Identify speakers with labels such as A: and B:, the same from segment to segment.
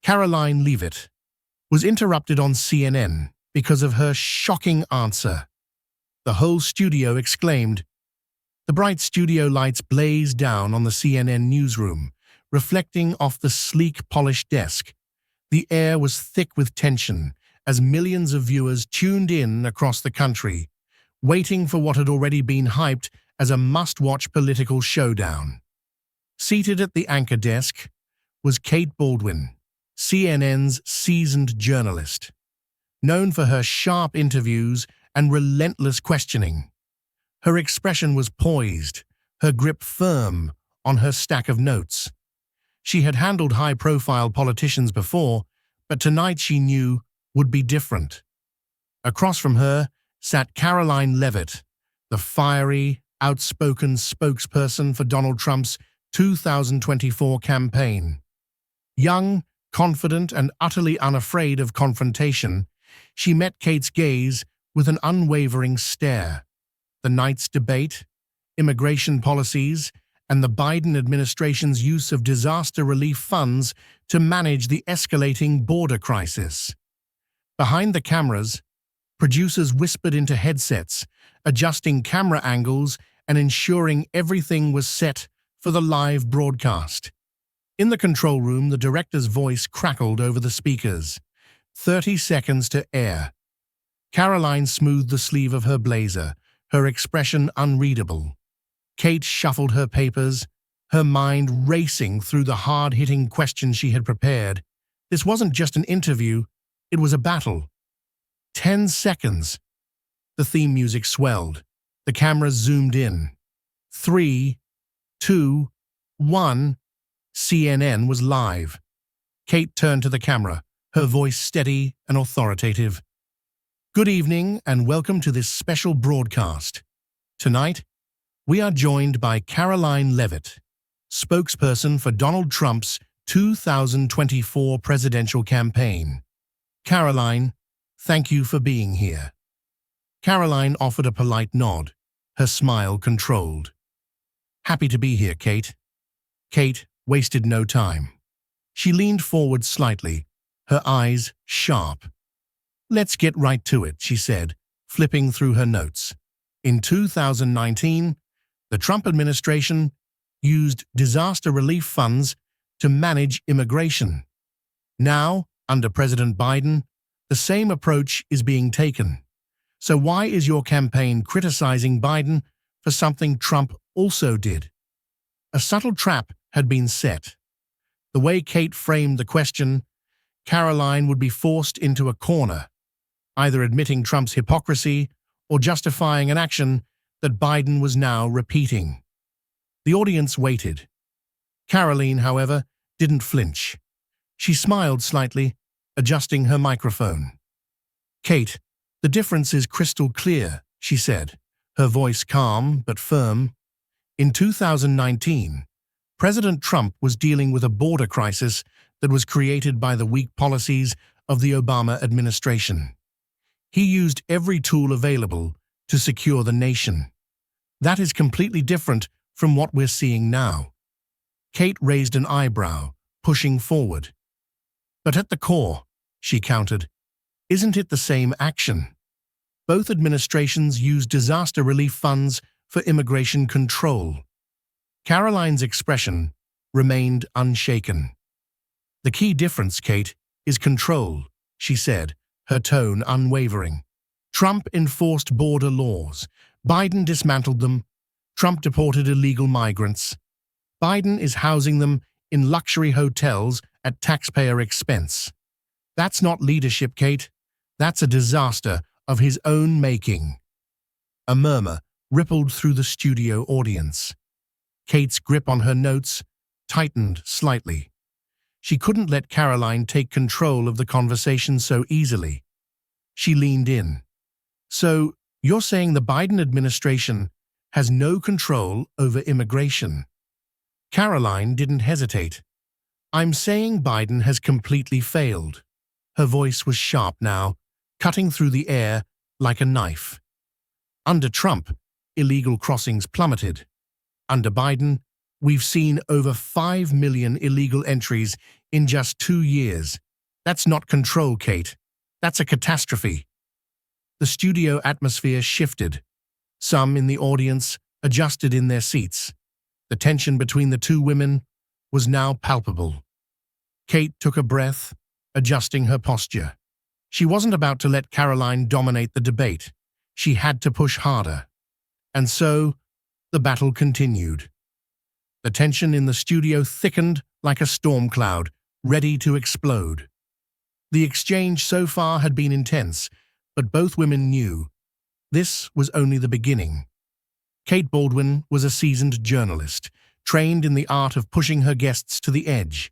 A: Karoline Leavitt, was interrupted on CNN because of her shocking answer. The whole studio exclaimed. The bright studio lights blazed down on the CNN newsroom, reflecting off the sleek, polished desk. The air was thick with tension as millions of viewers tuned in across the country, waiting for what had already been hyped as a must-watch political showdown. Seated at the anchor desk was Kate Baldwin, CNN's seasoned journalist, known for her sharp interviews and relentless questioning. Her expression was poised, her grip firm on her stack of notes. She had handled high-profile politicians before, but tonight she knew would be different. Across from her sat Karoline Leavitt, the fiery, outspoken spokesperson for Donald Trump's 2024 campaign. Young, confident, and utterly unafraid of confrontation, she met Kate's gaze with an unwavering stare. The night's debate, immigration policies, and the Biden administration's use of disaster relief funds to manage the escalating border crisis. Behind the cameras, producers whispered into headsets, adjusting camera angles and ensuring everything was set for the live broadcast. In the control room, the director's voice crackled over the speakers. 30 seconds to air. Karoline smoothed the sleeve of her blazer, her expression unreadable. Kate shuffled her papers, her mind racing through the hard-hitting questions she had prepared. This wasn't just an interview, it was a battle. 10 seconds. The theme music swelled. The cameras zoomed in. 3, 2, 1. CNN was live. Kate turned to the camera, her voice steady and authoritative. Good evening and welcome to this special broadcast. Tonight, we are joined by Karoline Leavitt, spokesperson for Donald Trump's 2024 presidential campaign. Karoline, thank you for being here. Karoline offered a polite nod, her smile controlled. Happy to be here, Kate. Kate wasted no time. She leaned forward slightly, her eyes sharp. Let's get right to it, she said, flipping through her notes. In 2019, the Trump administration used disaster relief funds to manage immigration. Now, under President Biden, the same approach is being taken. So why is your campaign criticizing Biden for something Trump also did? A subtle trap had been set. The way Kate framed the question, Karoline would be forced into a corner, either admitting Trump's hypocrisy or justifying an action that Biden was now repeating. The audience waited. Karoline, however, didn't flinch. She smiled slightly, adjusting her microphone. Kate, the difference is crystal clear, she said, her voice calm but firm. In 2019, President Trump was dealing with a border crisis that was created by the weak policies of the Obama administration. He used every tool available to secure the nation. That is completely different from what we're seeing now. Kate raised an eyebrow, pushing forward. But at the core, she countered, isn't it the same action? Both administrations used disaster relief funds for immigration control. Karoline's expression remained unshaken. The key difference, Kate, is control, she said, her tone unwavering. Trump enforced border laws. Biden dismantled them. Trump deported illegal migrants. Biden is housing them in luxury hotels at taxpayer expense. That's not leadership, Kate. That's a disaster of his own making. A murmur rippled through the studio audience. Kate's grip on her notes tightened slightly. She couldn't let Karoline take control of the conversation so easily. She leaned in. So, you're saying the Biden administration has no control over immigration? Karoline didn't hesitate. I'm saying Biden has completely failed. Her voice was sharp now, cutting through the air like a knife. Under Trump, illegal crossings plummeted. Under Biden, We've seen over 5 million illegal entries in just 2 years. That's not control, Kate. That's a catastrophe. The studio atmosphere shifted. Some in the audience adjusted in their seats. The tension between the two women was now palpable. Kate took a breath, adjusting her posture. She wasn't about to let Karoline dominate the debate. She had to push harder. And so, the battle continued. The tension in the studio thickened like a storm cloud, ready to explode. The exchange so far had been intense, but both women knew this was only the beginning. Kate Baldwin was a seasoned journalist, trained in the art of pushing her guests to the edge.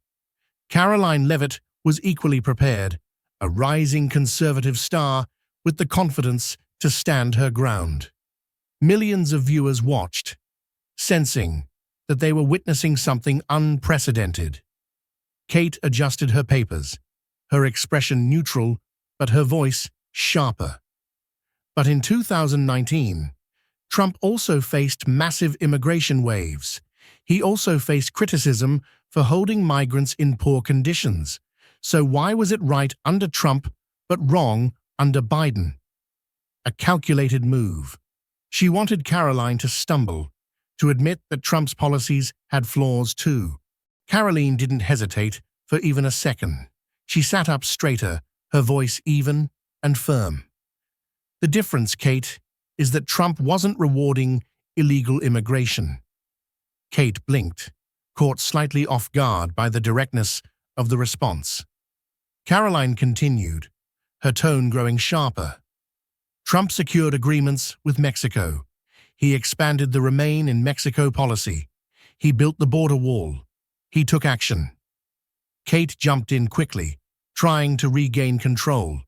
A: Karoline Leavitt was equally prepared, a rising conservative star with the confidence to stand her ground. Millions of viewers watched, sensing that they were witnessing something unprecedented. Kate adjusted her papers, her expression neutral, but her voice sharper. But in 2019, Trump also faced massive immigration waves. He also faced criticism for holding migrants in poor conditions. So why was it right under Trump but wrong under Biden? A calculated move. She wanted Karoline to stumble, to admit that Trump's policies had flaws too. Karoline didn't hesitate for even a second. She sat up straighter, her voice even and firm. The difference, Kate, is that Trump wasn't rewarding illegal immigration. Kate blinked, caught slightly off guard by the directness of the response. Karoline continued, her tone growing sharper. Trump secured agreements with Mexico. He expanded the Remain in Mexico policy. He built the border wall. He took action. Kate jumped in quickly, trying to regain control.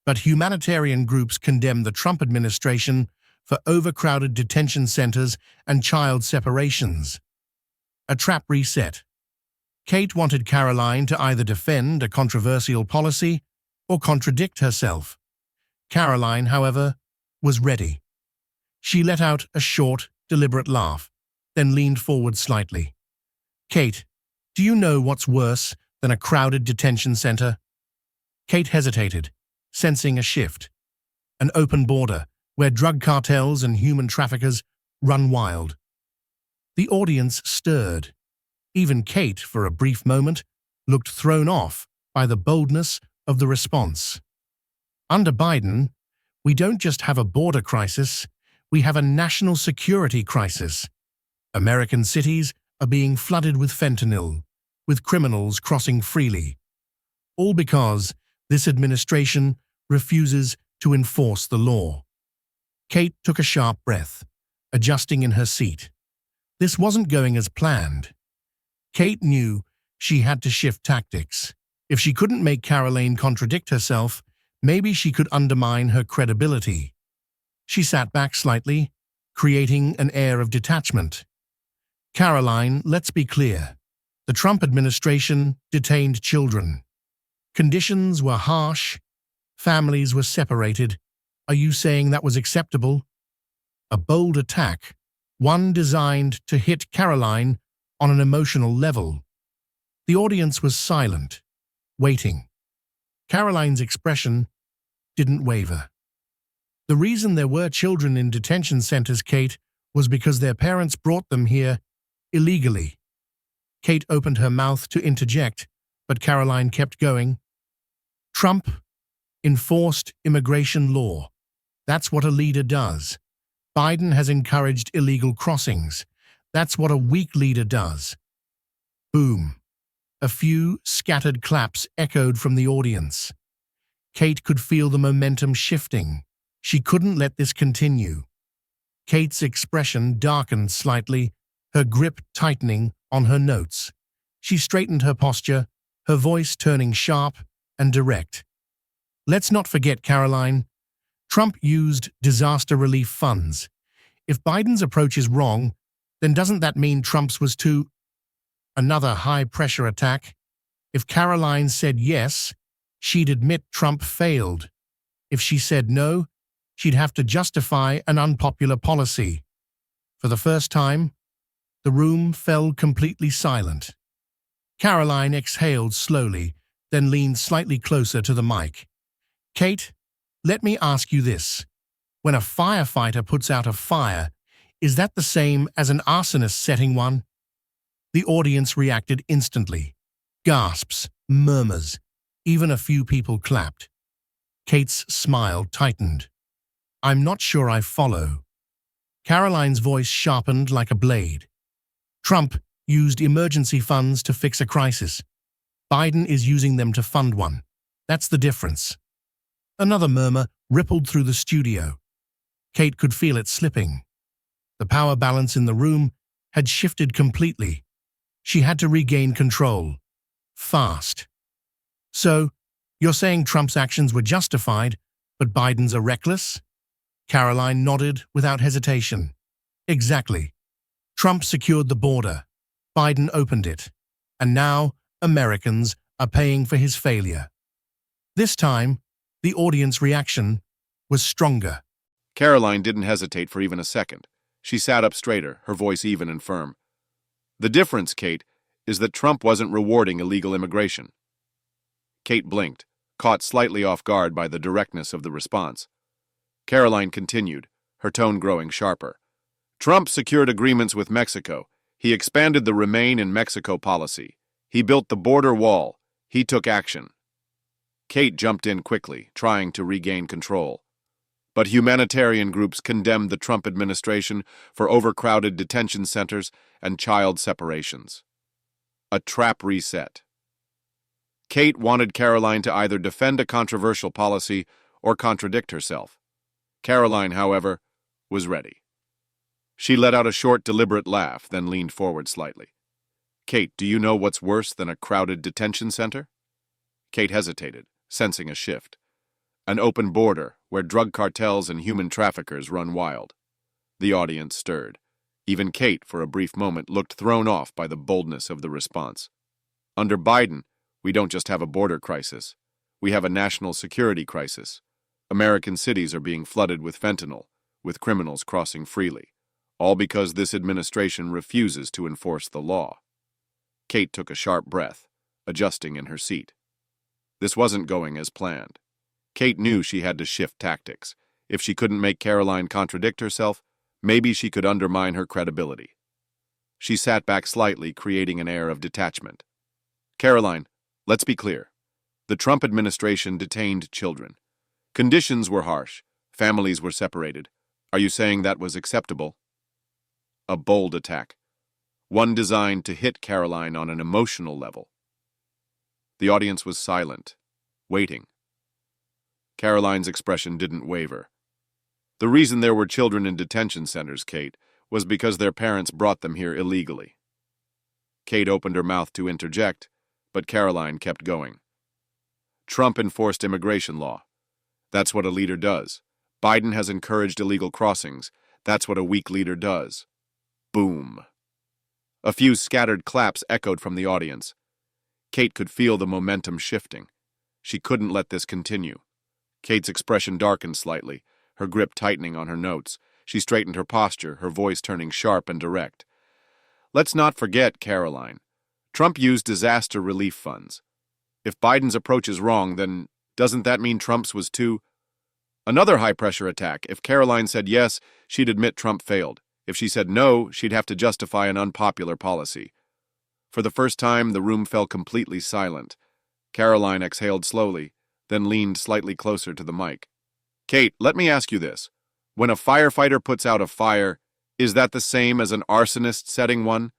A: But humanitarian groups condemned the Trump administration for overcrowded detention centers and child separations. A trap reset. Kate wanted Karoline to either defend a controversial policy or contradict herself. Karoline, however, was ready. She let out a short, deliberate laugh, then leaned forward slightly. Kate, do you know what's worse than a crowded detention center? Kate hesitated, sensing a shift. An open border where drug cartels and human traffickers run wild. The audience stirred. Even Kate, for a brief moment, looked thrown off by the boldness of the response. Under Biden, we don't just have a border crisis, we have a national security crisis. American cities are being flooded with fentanyl, with criminals crossing freely. All because this administration refuses to enforce the law. Kate took a sharp breath, adjusting in her seat. This wasn't going as planned. Kate knew she had to shift tactics. If she couldn't make Karoline contradict herself, maybe she could undermine her credibility. She sat back slightly, creating an air of detachment. Karoline, let's be clear. The Trump administration detained children. Conditions were harsh. Families were separated. Are you saying that was acceptable? A bold attack, one designed to hit Karoline on an emotional level. The audience was silent, waiting. Karoline's expression didn't waver. The reason there were children in detention centers, Kate, was because their parents brought them here illegally. Kate opened her mouth to interject, but Karoline kept going. Trump enforced immigration law. That's what a leader does. Biden has encouraged illegal crossings. That's what a weak leader does. Boom. A few scattered claps echoed from the audience. Kate could feel the momentum shifting. She couldn't let this continue. Kate's expression darkened slightly, her grip tightening on her notes. She straightened her posture, her voice turning sharp and direct. Let's not forget, Karoline, Trump used disaster relief funds. If Biden's approach is wrong, then doesn't that mean Trump's was too? Another high-pressure attack. If Karoline said yes, she'd admit Trump failed. If she said no, she'd have to justify an unpopular policy. For the first time, The room fell completely silent. Karoline exhaled slowly, then leaned slightly closer to the mic. Kate, let me ask you this. When a firefighter puts out a fire, is that the same as an arsonist setting one? The audience reacted instantly. Gasps, murmurs, even a few people clapped. Kate's smile tightened. I'm not sure I follow. Karoline's voice sharpened like a blade. Trump used emergency funds to fix a crisis. Biden is using them to fund one. That's the difference. Another murmur rippled through the studio. Kate could feel it slipping. The power balance in the room had shifted completely. She had to regain control. Fast. So, you're saying Trump's actions were justified, but Biden's are reckless? Karoline nodded without hesitation. Exactly. Trump secured the border. Biden opened it. And now, Americans are paying for his failure. This time, the audience reaction was stronger.
B: Karoline didn't hesitate for even a second. She sat up straighter, her voice even and firm. The difference, Kate, is that Trump wasn't rewarding illegal immigration. Kate blinked, caught slightly off guard by the directness of the response. Karoline continued, her tone growing sharper. Trump secured agreements with Mexico. He expanded the Remain in Mexico policy. He built the border wall. He took action. Kate jumped in quickly, trying to regain control. But humanitarian groups condemned the Trump administration for overcrowded detention centers and child separations. A trap reset. Kate wanted Karoline to either defend a controversial policy or contradict herself. Karoline, however, was ready. She let out a short, deliberate laugh, then leaned forward slightly. Kate, do you know what's worse than a crowded detention center? Kate hesitated, sensing a shift. An open border where drug cartels and human traffickers run wild. The audience stirred. Even Kate, for a brief moment, looked thrown off by the boldness of the response. Under Biden, we don't just have a border crisis. We have a national security crisis. American cities are being flooded with fentanyl, with criminals crossing freely, all because this administration refuses to enforce the law. Kate took a sharp breath, adjusting in her seat. This wasn't going as planned. Kate knew she had to shift tactics. If she couldn't make Karoline contradict herself, maybe she could undermine her credibility. She sat back slightly, creating an air of detachment. Karoline, let's be clear. The Trump administration detained children. Conditions were harsh. Families were separated. Are you saying that was acceptable? A bold attack. One designed to hit Karoline on an emotional level. The audience was silent, waiting. Karoline's expression didn't waver. The reason there were children in detention centers, Kate, was because their parents brought them here illegally. Kate opened her mouth to interject, but Karoline kept going. Trump enforced immigration law. That's what a leader does. Biden has encouraged illegal crossings. That's what a weak leader does. Boom. A few scattered claps echoed from the audience. Kate could feel the momentum shifting. She couldn't let this continue. Kate's expression darkened slightly, her grip tightening on her notes. She straightened her posture, her voice turning sharp and direct. Let's not forget, Karoline. Trump used disaster relief funds. If Biden's approach is wrong, then doesn't that mean Trump's was too? Another high-pressure attack. If Karoline said yes, she'd admit Trump failed. If she said no, she'd have to justify an unpopular policy. For the first time, the room fell completely silent. Karoline exhaled slowly, then leaned slightly closer to the mic. Kate, let me ask you this. When a firefighter puts out a fire, is that the same as an arsonist setting one?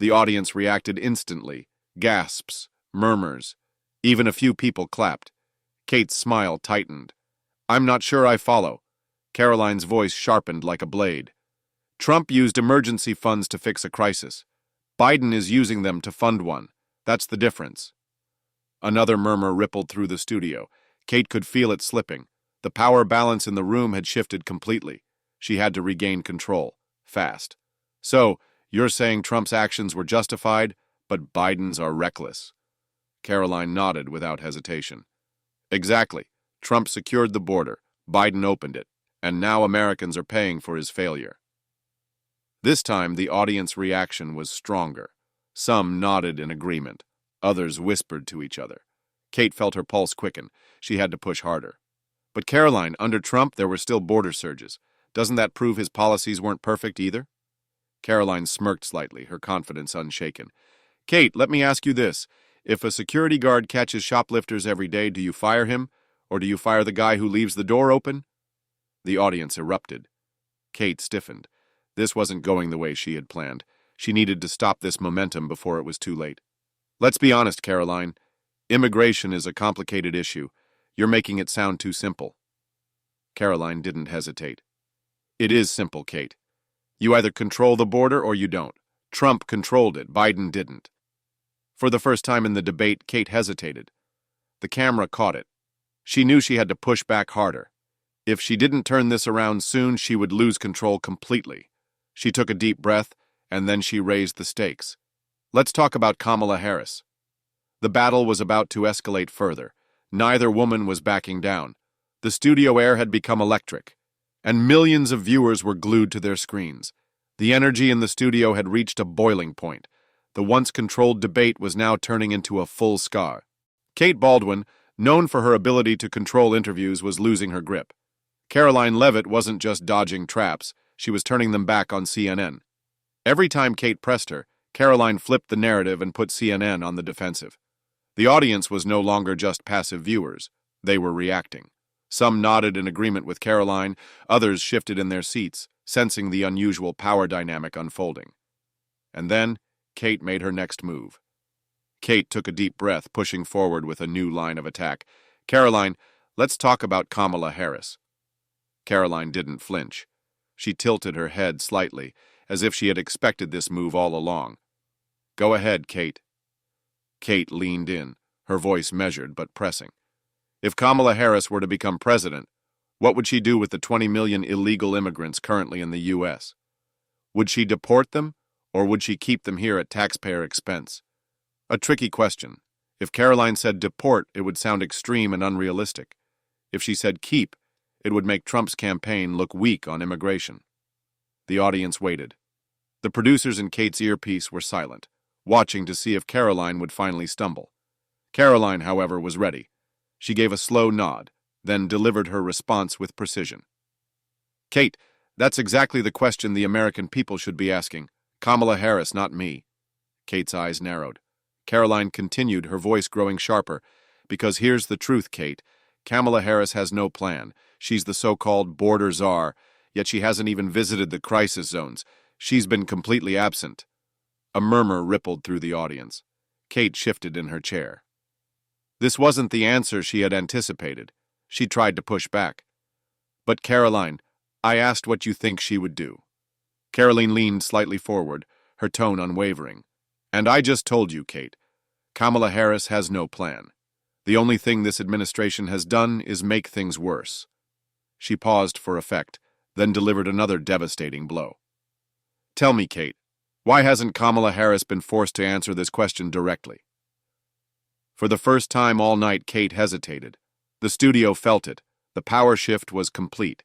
B: The audience reacted instantly. Gasps, murmurs. Even a few people clapped. Kate's smile tightened. I'm not sure I follow. Karoline's voice sharpened like a blade. Trump used emergency funds to fix a crisis. Biden is using them to fund one. That's the difference. Another murmur rippled through the studio. Kate could feel it slipping. The power balance in the room had shifted completely. She had to regain control. Fast. So, you're saying Trump's actions were justified, but Biden's are reckless? Karoline nodded without hesitation. Exactly. Trump secured the border. Biden opened it. And now Americans are paying for his failure. This time, the audience reaction was stronger. Some nodded in agreement. Others whispered to each other. Kate felt her pulse quicken. She had to push harder. But Karoline, under Trump, there were still border surges. Doesn't that prove his policies weren't perfect either? Karoline smirked slightly, her confidence unshaken. Kate, let me ask you this. If a security guard catches shoplifters every day, do you fire him? Or do you fire the guy who leaves the door open? The audience erupted. Kate stiffened. This wasn't going the way she had planned. She needed to stop this momentum before it was too late. Let's be honest, Karoline. Immigration is a complicated issue. You're making it sound too simple. Karoline didn't hesitate. It is simple, Kate. You either control the border or you don't. Trump controlled it, Biden didn't. For the first time in the debate, Kate hesitated. The camera caught it. She knew she had to push back harder. If she didn't turn this around soon, she would lose control completely. She took a deep breath, and then she raised the stakes. Let's talk about Kamala Harris. The battle was about to escalate further. Neither woman was backing down. The studio air had become electric, and millions of viewers were glued to their screens. The energy in the studio had reached a boiling point. The once-controlled debate was now turning into a full scar. Kate Baldwin, known for her ability to control interviews, was losing her grip. Karoline Leavitt wasn't just dodging traps, she was turning them back on CNN. Every time Kate pressed her, Karoline flipped the narrative and put CNN on the defensive. The audience was no longer just passive viewers. They were reacting. Some nodded in agreement with Karoline, others shifted in their seats, sensing the unusual power dynamic unfolding. And then, Kate made her next move. Kate took a deep breath, pushing forward with a new line of attack. Karoline, let's talk about Kamala Harris. Karoline didn't flinch. She tilted her head slightly, as if she had expected this move all along. Go ahead, Kate. Kate leaned in, her voice measured but pressing. If Kamala Harris were to become president, what would she do with the 20 million illegal immigrants currently in the U.S.? Would she deport them, or would she keep them here at taxpayer expense? A tricky question. If Karoline said deport, it would sound extreme and unrealistic. If she said keep, it would make Trump's campaign look weak on immigration. The audience waited. The producers in Kate's earpiece were silent, watching to see if Karoline would finally stumble. Karoline, however, was ready. She gave a slow nod, then delivered her response with precision. Kate, that's exactly the question the American people should be asking. Kamala Harris, not me. Kate's eyes narrowed. Karoline continued, her voice growing sharper. Because here's the truth, Kate. Kamala Harris has no plan. She's the so-called border czar, yet she hasn't even visited the crisis zones. She's been completely absent. A murmur rippled through the audience. Kate shifted in her chair. This wasn't the answer she had anticipated. She tried to push back. But Karoline, I asked what you think she would do. Karoline leaned slightly forward, her tone unwavering. And I just told you, Kate. Kamala Harris has no plan. The only thing this administration has done is make things worse. She paused for effect, then delivered another devastating blow. Tell me, Kate, why hasn't Kamala Harris been forced to answer this question directly? For the first time all night, Kate hesitated. The studio felt it. The power shift was complete.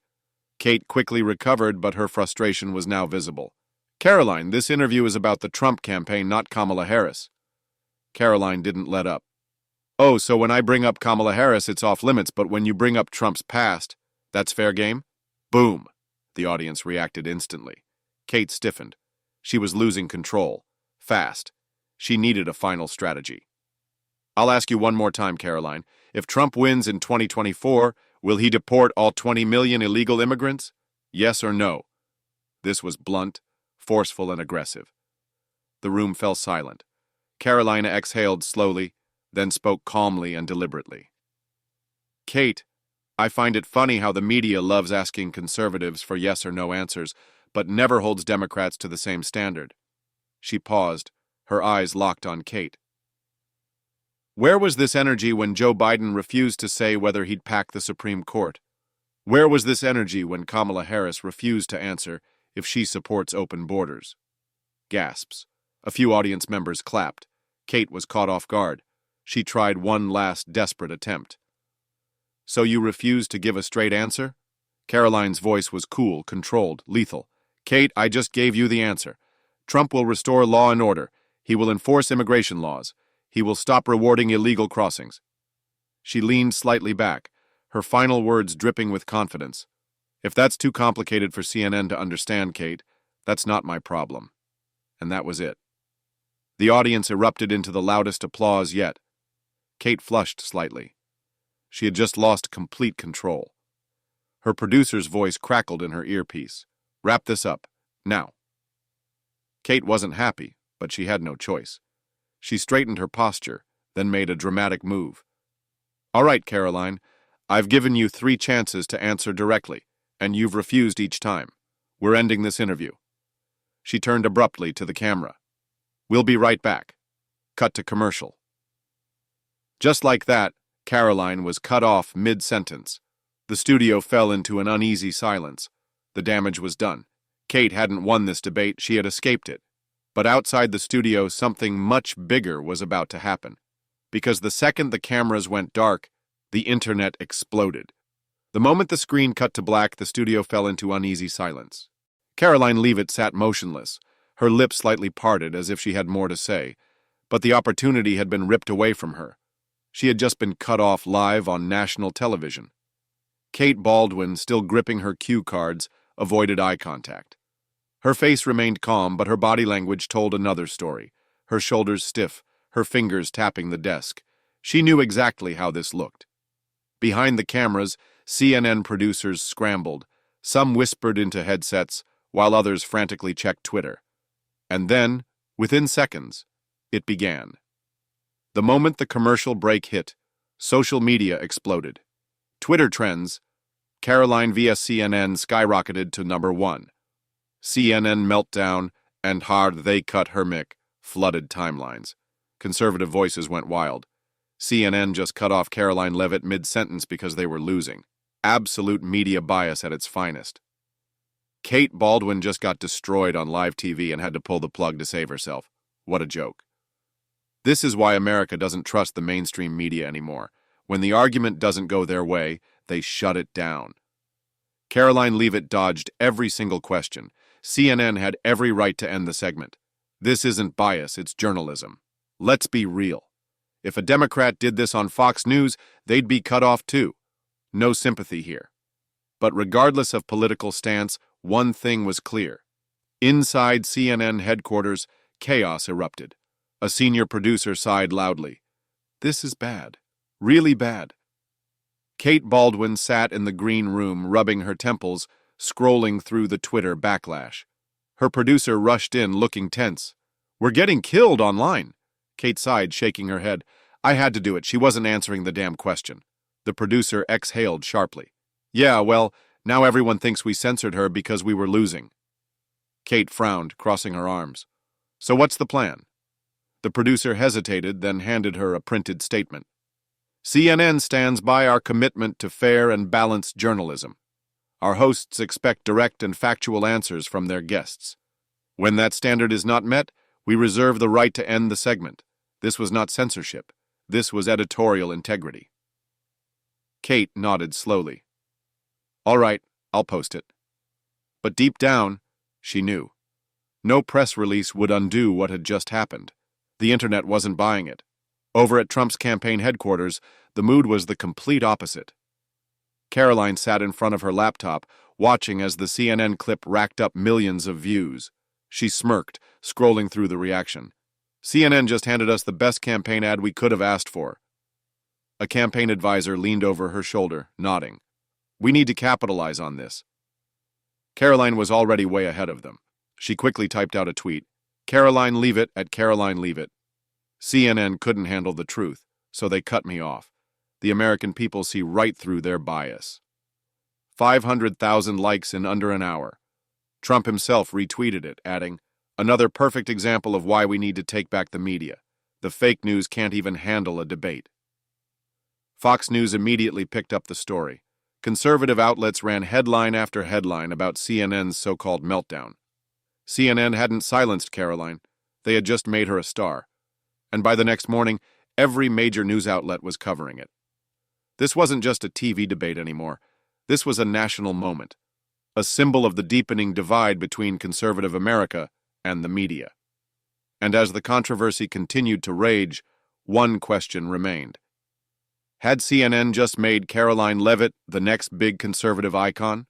B: Kate quickly recovered, but her frustration was now visible. Karoline, this interview is about the Trump campaign, not Kamala Harris. Karoline didn't let up. Oh, so when I bring up Kamala Harris, it's off limits, but when you bring up Trump's past, that's fair game? Boom! The audience reacted instantly. Kate stiffened. She was losing control. Fast. She needed a final strategy. I'll ask you one more time, Karoline. If Trump wins in 2024, will he deport all 20 million illegal immigrants? Yes or no? This was blunt, forceful, and aggressive. The room fell silent. Karoline exhaled slowly, then spoke calmly and deliberately. Kate, I find it funny how the media loves asking conservatives for yes or no answers, but never holds Democrats to the same standard. She paused, her eyes locked on Kate. Where was this energy when Joe Biden refused to say whether he'd pack the Supreme Court? Where was this energy when Kamala Harris refused to answer if she supports open borders? Gasps. A few audience members clapped. Kate was caught off guard. She tried one last desperate attempt. So you refuse to give a straight answer? Karoline's voice was cool, controlled, lethal. Kate, I just gave you the answer. Trump will restore law and order. He will enforce immigration laws. He will stop rewarding illegal crossings. She leaned slightly back, her final words dripping with confidence. If that's too complicated for CNN to understand, Kate, that's not my problem. And that was it. The audience erupted into the loudest applause yet. Kate flushed slightly. She had just lost complete control. Her producer's voice crackled in her earpiece. Wrap this up, now. Kate wasn't happy, but she had no choice. She straightened her posture, then made a dramatic move. All right, Karoline, I've given you 3 chances to answer directly, and you've refused each time. We're ending this interview. She turned abruptly to the camera. We'll be right back. Cut to commercial. Just like that, Karoline was cut off mid-sentence. The studio fell into an uneasy silence. The damage was done. Kate hadn't won this debate, she had escaped it. But outside the studio, something much bigger was about to happen. Because the second the cameras went dark, the internet exploded. The moment the screen cut to black, the studio fell into uneasy silence. Karoline Leavitt sat motionless, her lips slightly parted as if she had more to say, but the opportunity had been ripped away from her. She had just been cut off live on national television. Kate Baldwin, still gripping her cue cards, avoided eye contact. Her face remained calm, but her body language told another story, her shoulders stiff, her fingers tapping the desk. She knew exactly how this looked. Behind the cameras, CNN producers scrambled. Some whispered into headsets, while others frantically checked Twitter. And then, within seconds, it began. The moment the commercial break hit, social media exploded. Twitter trends, Karoline vs. CNN skyrocketed to number 1. CNN meltdown and hard they cut her mick flooded timelines. Conservative voices went wild. CNN just cut off Karoline Leavitt mid-sentence because they were losing. Absolute media bias at its finest. Kate Baldwin just got destroyed on live TV and had to pull the plug to save herself. What a joke. This is why America doesn't trust the mainstream media anymore. When the argument doesn't go their way, they shut it down. Karoline Leavitt dodged every single question. CNN had every right to end the segment. This isn't bias, it's journalism. Let's be real. If a Democrat did this on Fox News, they'd be cut off too. No sympathy here. But regardless of political stance, one thing was clear. Inside CNN headquarters, chaos erupted. A senior producer sighed loudly. This is bad. Really bad. Kate Baldwin sat in the green room, rubbing her temples, scrolling through the Twitter backlash. Her producer rushed in, looking tense. We're getting killed online. Kate sighed, shaking her head. I had to do it. She wasn't answering the damn question. The producer exhaled sharply. Yeah, well, now everyone thinks we censored her because we were losing. Kate frowned, crossing her arms. So what's the plan? The producer hesitated, then handed her a printed statement. CNN stands by our commitment to fair and balanced journalism. Our hosts expect direct and factual answers from their guests. When that standard is not met, we reserve the right to end the segment. This was not censorship. This was editorial integrity. Kate nodded slowly. All right, I'll post it. But deep down, she knew. No press release would undo what had just happened. The internet wasn't buying it. Over at Trump's campaign headquarters, the mood was the complete opposite. Karoline sat in front of her laptop, watching as the CNN clip racked up millions of views. She smirked, scrolling through the reaction. CNN just handed us the best campaign ad we could have asked for. A campaign advisor leaned over her shoulder, nodding. We need to capitalize on this. Karoline was already way ahead of them. She quickly typed out a tweet. Karoline Leavitt at Karoline Leavitt. CNN couldn't handle the truth, so they cut me off. The American people see right through their bias. 500,000 likes in under an hour. Trump himself retweeted it, adding, another perfect example of why we need to take back the media. The fake news can't even handle a debate. Fox News immediately picked up the story. Conservative outlets ran headline after headline about CNN's so-called meltdown. CNN hadn't silenced Karoline. They had just made her a star. And by the next morning, every major news outlet was covering it. This wasn't just a TV debate anymore. This was a national moment. a symbol of the deepening divide between conservative America and the media. And as the controversy continued to rage, one question remained. Had CNN just made Karoline Leavitt the next big conservative icon?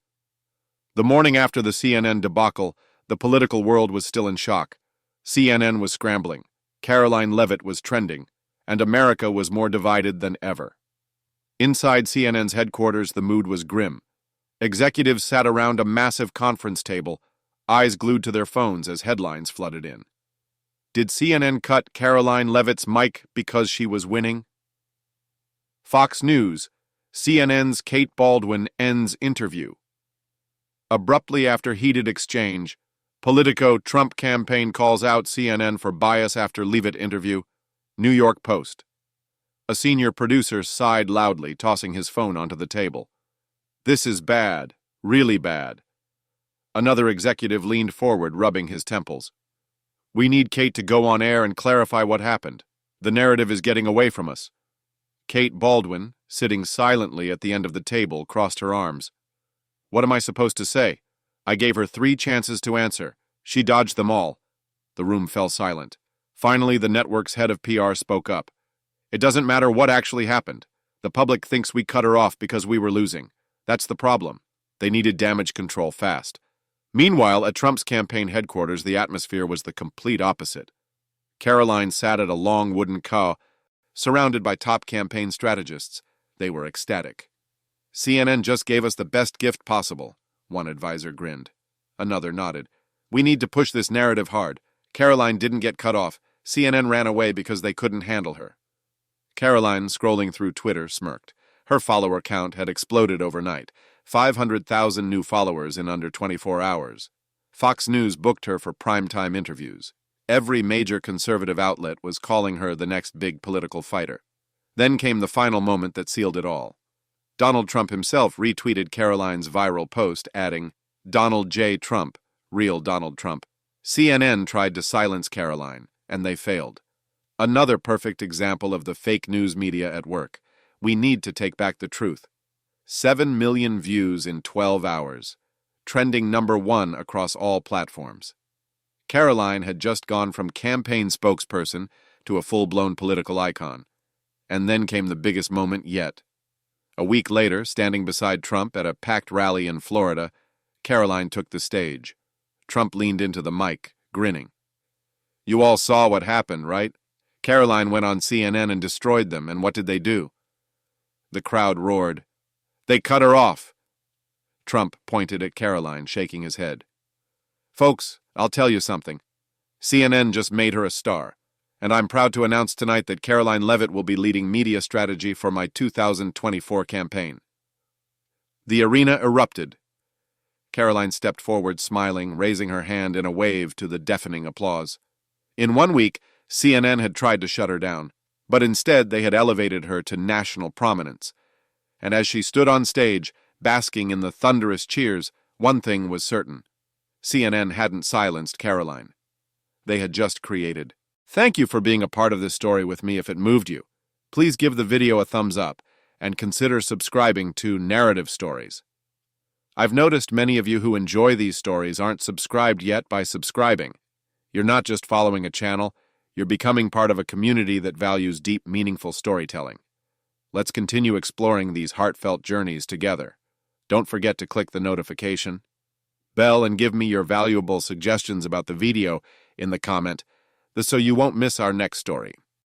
B: The morning after the CNN debacle, the political world was still in shock. CNN was scrambling, Karoline Leavitt was trending, and America was more divided than ever. Inside CNN's headquarters, the mood was grim. Executives sat around a massive conference table, eyes glued to their phones as headlines flooded in. Did CNN cut Karoline Leavitt's mic because she was winning? Fox News, CNN's Kate Baldwin ends interview. Abruptly after heated exchange, Politico Trump campaign calls out CNN for bias after Leavitt interview, New York Post. A senior producer sighed loudly, tossing his phone onto the table. This is bad, really bad. Another executive leaned forward, rubbing his temples. We need Kate to go on air and clarify what happened. The narrative is getting away from us. Kate Baldwin, sitting silently at the end of the table, crossed her arms. What am I supposed to say? I gave her 3 chances to answer. She dodged them all. The room fell silent. Finally, the network's head of PR spoke up. It doesn't matter what actually happened. The public thinks we cut her off because we were losing. That's the problem. They needed damage control fast. Meanwhile, at Trump's campaign headquarters, the atmosphere was the complete opposite. Karoline sat at a long wooden couch, surrounded by top campaign strategists. They were ecstatic. CNN just gave us the best gift possible, one advisor grinned. Another nodded. We need to push this narrative hard. Karoline didn't get cut off. CNN ran away because they couldn't handle her. Karoline, scrolling through Twitter, smirked. Her follower count had exploded overnight. 500,000 new followers in under 24 hours. Fox News booked her for primetime interviews. Every major conservative outlet was calling her the next big political fighter. Then came the final moment that sealed it all. Donald Trump himself retweeted Karoline's viral post, adding, Donald J. Trump, real Donald Trump. CNN tried to silence Karoline, and they failed. Another perfect example of the fake news media at work. We need to take back the truth. 7 million views in 12 hours. Trending #1 across all platforms. Karoline had just gone from campaign spokesperson to a full-blown political icon. And then came the biggest moment yet. A week later, standing beside Trump at a packed rally in Florida, Karoline took the stage. Trump leaned into the mic, grinning. You all saw what happened, right? Karoline went on CNN and destroyed them, and what did they do? The crowd roared. They cut her off. Trump pointed at Karoline, shaking his head. Folks, I'll tell you something. CNN just made her a star, and I'm proud to announce tonight that Karoline Leavitt will be leading media strategy for my 2024 campaign. The arena erupted. Karoline stepped forward, smiling, raising her hand in a wave to the deafening applause. In 1 week, CNN had tried to shut her down, but instead they had elevated her to national prominence. And as she stood on stage, basking in the thunderous cheers, one thing was certain. CNN hadn't silenced Karoline. They had just created. Thank you for being a part of this story with me if it moved you. Please give the video a thumbs up and consider subscribing to Narrative Stories. I've noticed many of you who enjoy these stories aren't subscribed yet by subscribing. You're not just following a channel, you're becoming part of a community that values deep, meaningful storytelling. Let's continue exploring these heartfelt journeys together. Don't forget to click the notification bell and give me your valuable suggestions about the video in the comment, so you won't miss our next story.